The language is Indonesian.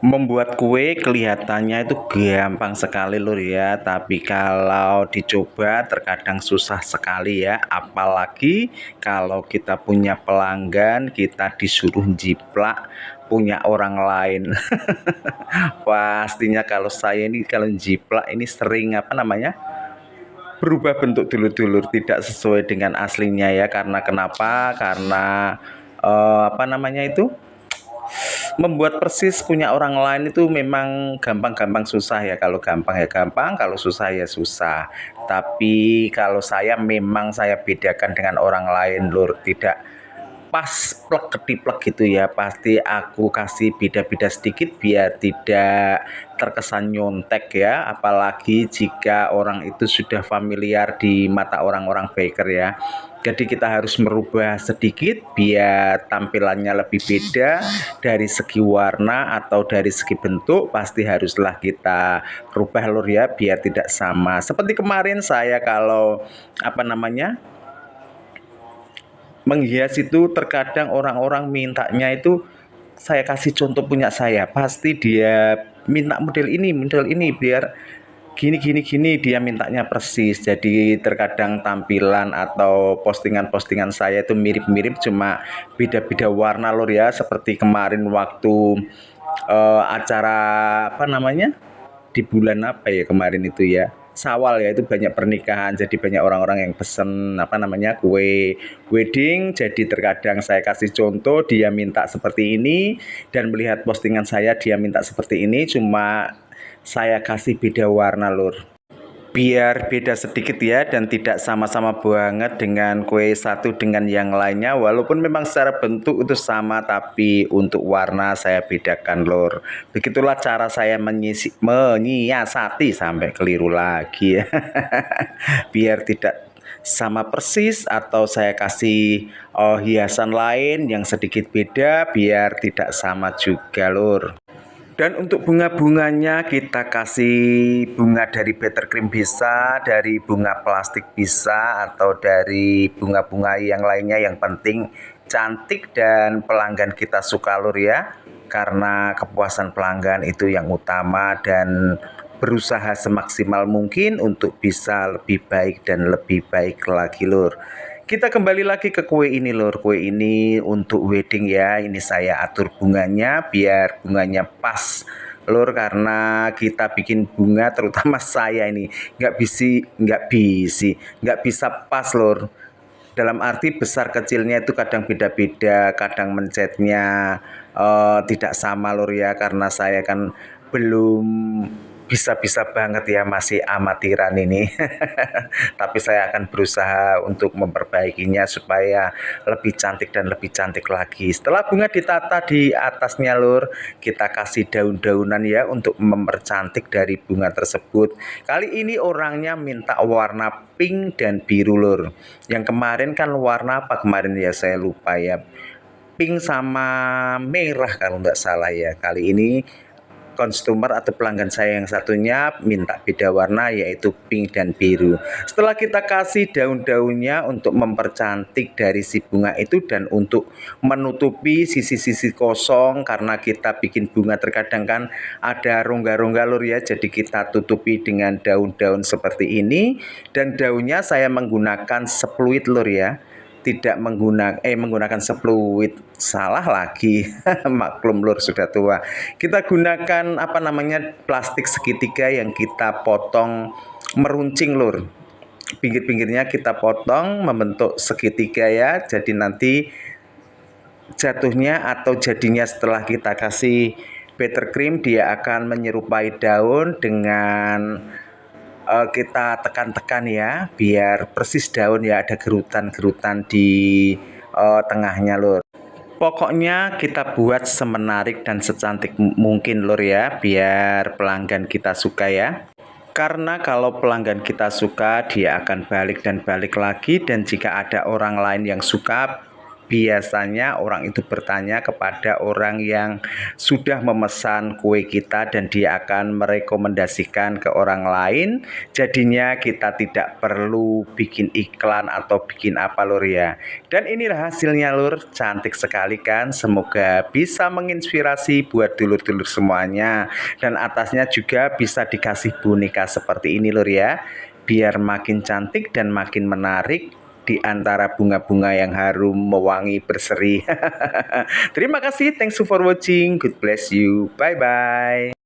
Membuat kue kelihatannya itu gampang sekali lur ya, tapi kalau dicoba terkadang susah sekali ya, apalagi kalau kita punya pelanggan, kita disuruh jiplak punya orang lain. Pastinya kalau saya ini kalau jiplak ini sering apa namanya? Berubah bentuk dulur-dulur tidak sesuai dengan aslinya ya, karena kenapa? Karena apa namanya itu? Membuat persis punya orang lain itu memang gampang-gampang susah ya. Kalau gampang ya gampang, kalau susah ya susah. Tapi kalau saya memang saya bedakan dengan orang lain lur, tidak pas plek ketiplek gitu ya, pasti aku kasih beda-beda sedikit biar tidak terkesan nyontek ya, apalagi jika orang itu sudah familiar di mata orang-orang baker ya. Jadi kita harus merubah sedikit biar tampilannya lebih beda dari segi warna atau dari segi bentuk, pasti haruslah kita rubah lur ya biar tidak sama. Seperti kemarin saya kalau apa namanya menghias itu terkadang orang-orang mintanya itu saya kasih contoh punya saya, pasti dia minta model ini biar gini gini gini, dia mintanya persis. Jadi terkadang tampilan atau postingan-postingan saya itu mirip-mirip, cuma beda-beda warna lur ya, seperti kemarin waktu acara apa namanya di bulan apa ya kemarin itu ya, Sawal ya, itu banyak pernikahan, jadi banyak orang-orang yang pesen apa namanya kue wedding. Jadi terkadang saya kasih contoh, dia minta seperti ini, dan melihat postingan saya dia minta seperti ini, cuma saya kasih beda warna lur biar beda sedikit ya, dan tidak sama-sama banget dengan kue satu dengan yang lainnya, walaupun memang secara bentuk itu sama tapi untuk warna saya bedakan lor. Begitulah cara saya menyiasati sampai keliru lagi ya. Biar tidak sama persis, atau saya kasih hiasan lain yang sedikit beda biar tidak sama juga lur. Dan untuk bunga-bunganya kita kasih bunga dari buttercream bisa, dari bunga plastik bisa, atau dari bunga-bunga yang lainnya. Yang penting cantik dan pelanggan kita suka lur ya. Karena kepuasan pelanggan itu yang utama, dan berusaha semaksimal mungkin untuk bisa lebih baik dan lebih baik lagi lur. Kita kembali lagi ke kue ini lur. Kue ini untuk wedding ya. Ini saya atur bunganya biar bunganya pas lur, karena kita bikin bunga terutama saya ini nggak bisa pas lur. Dalam arti besar kecilnya itu kadang beda-beda, kadang mencetnya tidak sama lur ya, karena saya kan belum bisa-bisa banget ya, masih amatiran ini. Tapi saya akan berusaha untuk memperbaikinya supaya lebih cantik dan lebih cantik lagi. Setelah bunga ditata di atasnya lur, kita kasih daun-daunan ya untuk mempercantik dari bunga tersebut. Kali ini orangnya minta warna pink dan biru lur. Yang kemarin kan warna apa kemarin ya, saya lupa ya, pink sama merah kalau nggak salah ya. Kali ini konsumer atau pelanggan saya yang satunya minta beda warna, yaitu pink dan biru. Setelah kita kasih daun-daunnya untuk mempercantik dari si bunga itu, dan untuk menutupi sisi-sisi kosong, karena kita bikin bunga terkadang kan ada rongga-rongga lur ya, jadi kita tutupi dengan daun-daun seperti ini. Dan daunnya saya menggunakan sepluit lur ya, tidak menggunakan sepluit, salah lagi. Maklum lur, sudah tua. Kita gunakan apa namanya plastik segitiga yang kita potong meruncing lur. Pinggir-pinggirnya kita potong membentuk segitiga ya, jadi nanti jatuhnya atau jadinya setelah kita kasih buttercream, dia akan menyerupai daun dengan kita tekan-tekan ya biar persis daun ya, ada gerutan-gerutan di tengahnya lur. Pokoknya kita buat semenarik dan secantik mungkin lur ya, biar pelanggan kita suka ya. Karena kalau pelanggan kita suka, dia akan balik dan balik lagi. Dan jika ada orang lain yang suka, biasanya orang itu bertanya kepada orang yang sudah memesan kue kita dan dia akan merekomendasikan ke orang lain. Jadinya kita tidak perlu bikin iklan atau bikin apa lur ya. Dan inilah hasilnya lur, cantik sekali kan. Semoga bisa menginspirasi buat dulur-dulur semuanya. Dan atasnya juga bisa dikasih boneka seperti ini lur ya. Biar makin cantik dan makin menarik di antara bunga-bunga yang harum, mewangi, berseri. Terima kasih, thanks for watching. God bless you. Bye-bye.